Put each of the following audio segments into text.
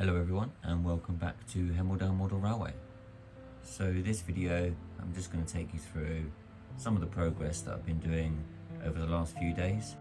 Hello everyone and welcome back to Hemel-Down Model Railway. So this video I'm just going to take you through some of the progress that I've been doing over the last few days.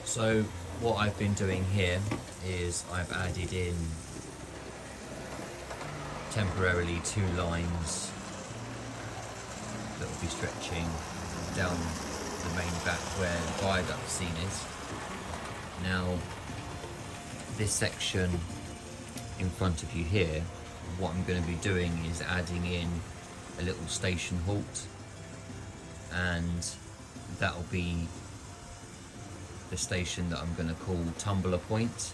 So what I've been doing here is I've added in temporarily two lines that will be stretching down the main back where the viaduct scene is. Now this section in front of you here, what I'm going to be doing is adding in a little station halt, and that'll be the station that I'm going to call Tumbler Point,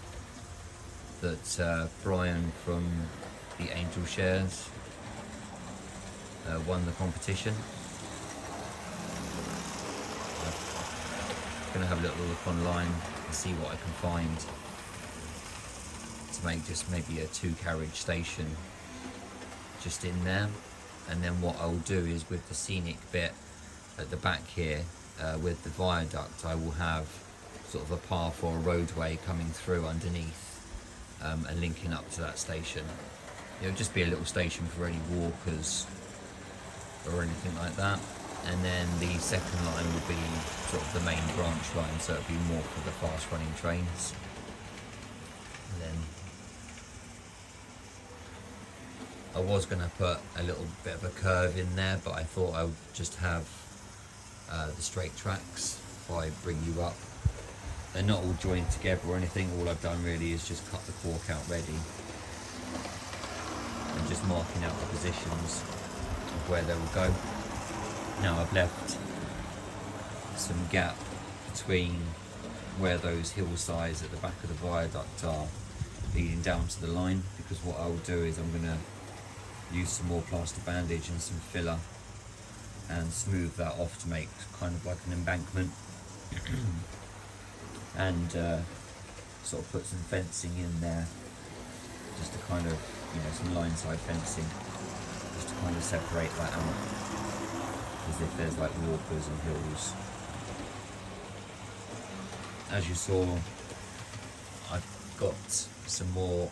that Brian from the Angel Shares won the competition. I'm going to have a little look online and see what I can find to make just maybe a two carriage station just in there. And then what I'll do is with the scenic bit at the back here, with the viaduct, I will have sort of a path or a roadway coming through underneath and linking up to that station. It'll just be a little station for any walkers or anything like that. And then the second line will be sort of the main branch line, so it'll be more for the fast running trains. And then I was going to put a little bit of a curve in there, but I thought I would just have the straight tracks if I bring you up. They're not all joined together or anything. All I've done really is just cut the cork out ready and just marking out the positions of where they will go. Now I've left some gap between where those hillsides at the back of the viaduct are leading down to the line, because what I'll do is I'm going to use some more plaster bandage and some filler and smooth that off to make kind of like an embankment. And sort of put some fencing in there, just to kind of, some line side fencing, just to kind of separate that out, as if there's like walkers and hills. As you saw, I've got some more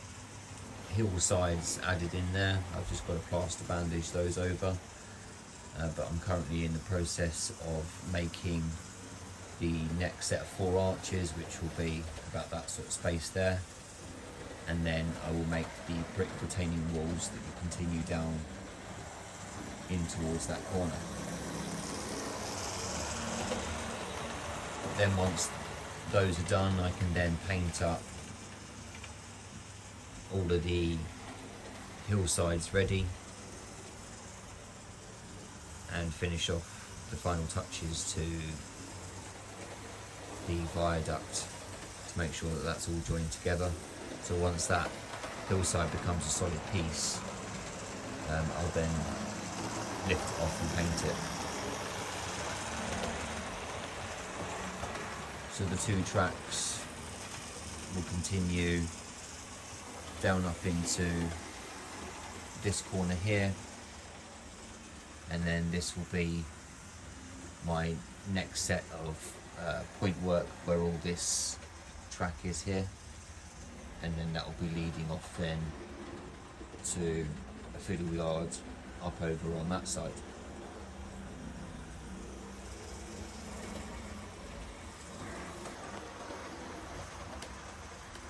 hillsides added in there. I've just got to plaster bandage those over, but I'm currently in the process of making the next set of 4 arches, which will be about that sort of space there, and then I will make the brick retaining walls that will continue down in towards that corner. But then once those are done, I can then paint up all of the hillsides ready and finish off the final touches to the viaduct to make sure that that's all joined together. So once that hillside becomes a solid piece, I'll then lift it off and paint it. So the 2 tracks will continue down up into this corner here, and then this will be my next set of point work where all this track is here, and then that will be leading off then to a fiddle yard up over on that side.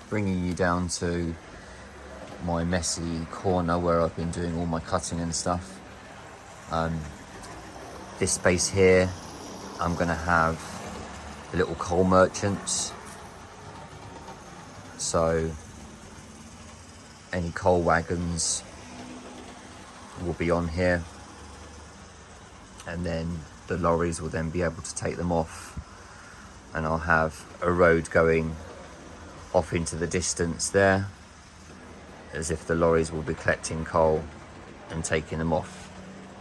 Bringing you down to my messy corner where I've been doing all my cutting and stuff. This space here, I'm going to have the little coal merchants. So any coal wagons will be on here, and then the lorries will then be able to take them off, and I'll have a road going off into the distance there, as if the lorries will be collecting coal and taking them off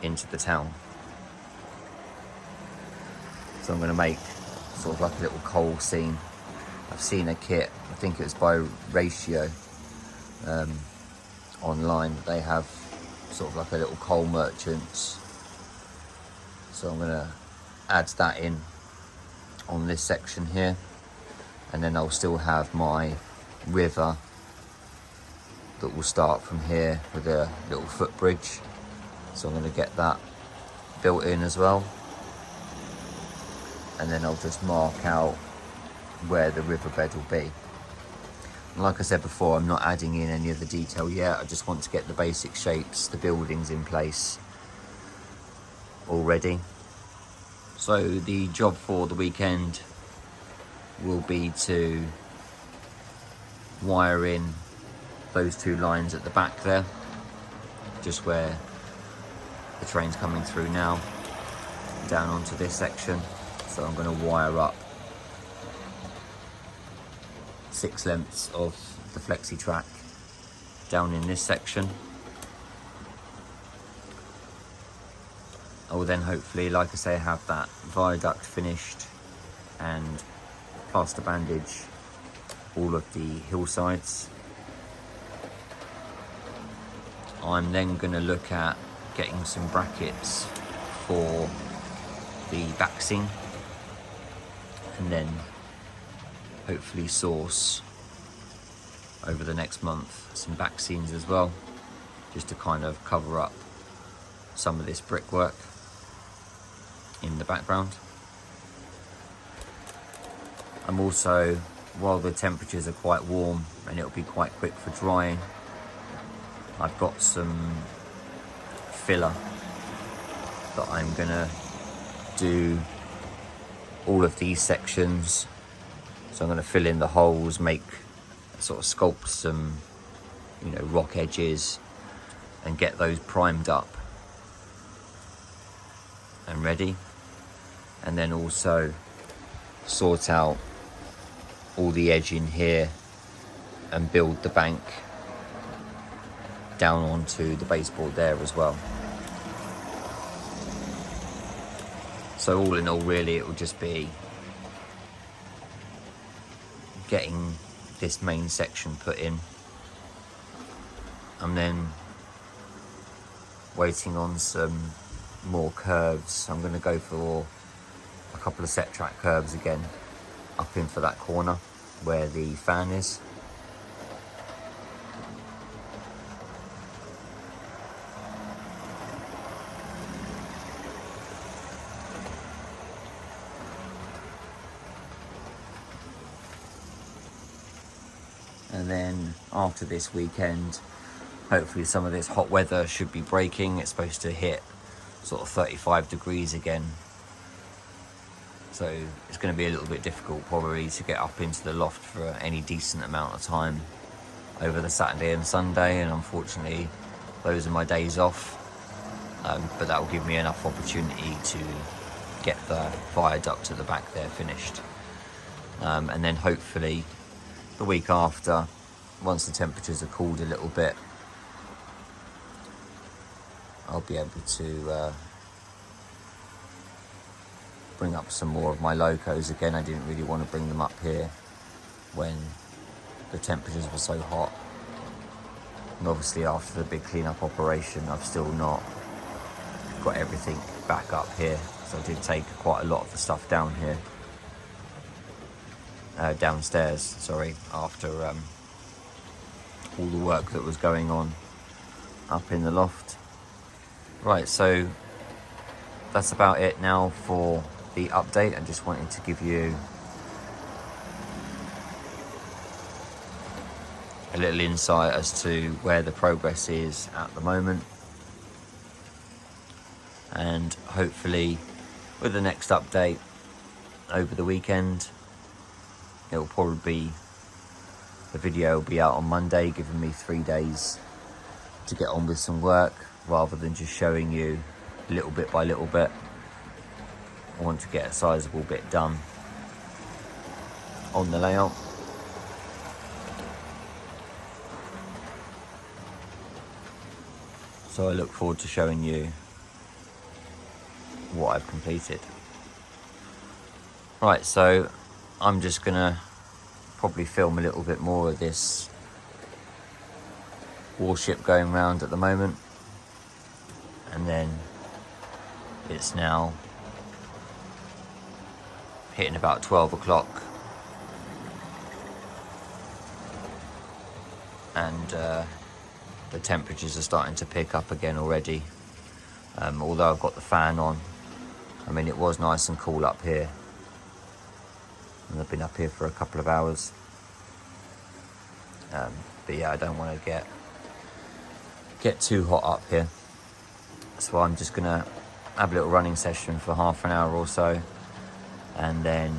into the town. So I'm going to make sort of like a little coal scene. I've seen a kit, I think it was by Ratio online, they have sort of like a little coal merchants. So I'm going to add that in on this section here, and then I'll still have my river that will start from here with a little footbridge. So I'm going to get that built in as well, and then I'll just mark out where the riverbed will be. And like I said before, I'm not adding in any of the detail yet. I just want to get the basic shapes, the buildings in place already. So the job for the weekend will be to wire in those 2 lines at the back there, just where the train's coming through now, down onto this section. So I'm going to wire up 6 lengths of the flexi track down in this section. I will then hopefully, like I say, have that viaduct finished and plaster bandage all of the hillsides. I'm then going to look at getting some brackets for the back seam, and then hopefully source over the next month some back seams as well, just to kind of cover up some of this brickwork in the background. I'm also, while the temperatures are quite warm and it'll be quite quick for drying, I've got some filler that I'm gonna do all of these sections. So I'm gonna fill in the holes, make sort of sculpt some, rock edges, and get those primed up and ready. And then also sort out all the edging here and build the bank down onto the baseboard there as well. So all in all, really, it will just be getting this main section put in. I'm then waiting on some more curves. I'm going to go for a couple of set track curves again up in for that corner where the fan is. And then after this weekend, hopefully some of this hot weather should be breaking. It's supposed to hit sort of 35 degrees again. So it's going to be a little bit difficult probably to get up into the loft for any decent amount of time over the Saturday and Sunday, and unfortunately those are my days off. But that will give me enough opportunity to get the viaduct at the back there finished. And then hopefully the week after, once the temperatures are cooled a little bit, I'll be able to bring up some more of my locos again. I didn't really want to bring them up here when the temperatures were so hot. And obviously after the big clean-up operation, I've still not got everything back up here. So I did take quite a lot of the stuff down here. Downstairs, sorry, after all the work that was going on up in the loft. Right, so that's about it now for the update. I just wanted to give you a little insight as to where the progress is at the moment, and hopefully with the next update over the weekend, it'll probably be, the video will be out on Monday, giving me 3 days to get on with some work rather than just showing you little bit by little bit. I want to get a sizable bit done on the layout. So I look forward to showing you what I've completed. Right, so I'm just gonna probably film a little bit more of this warship going round at the moment, and then it's now hitting about 12 o'clock, and the temperatures are starting to pick up again already. Although I've got the fan on, I mean, it was nice and cool up here, and I've been up here for a couple of hours. But yeah, I don't want to get too hot up here, so I'm just gonna have a little running session for half an hour or so, and then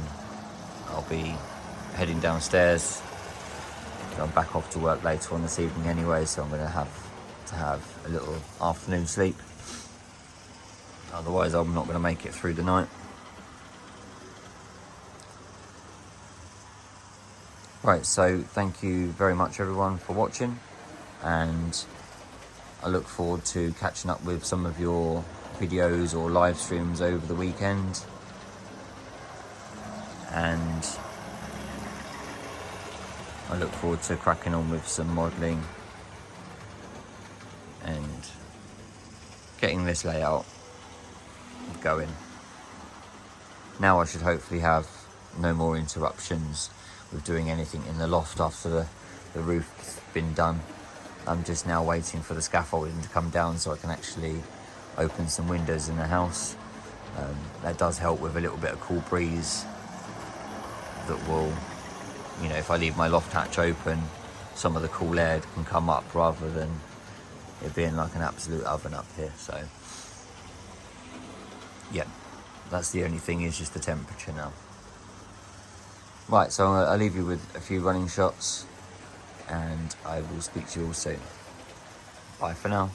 I'll be heading downstairs. I'm back off to work later on this evening anyway, so I'm gonna have to have a little afternoon sleep, otherwise I'm not gonna make it through the night. Right, so thank you very much everyone for watching, and I look forward to catching up with some of your videos or live streams over the weekend, and I look forward to cracking on with some modelling and getting this layout going. Now I should hopefully have no more interruptions with doing anything in the loft after the roof's been done. I'm just now waiting for the scaffolding to come down so I can actually open some windows in the house. That does help with a little bit of cool breeze that will, you know, if I leave my loft hatch open, some of the cool air can come up rather than it being like an absolute oven up here. So yeah, that's the only thing, is just the temperature now. Right, so I'll leave you with a few running shots, and I will speak to you all soon. Bye for now.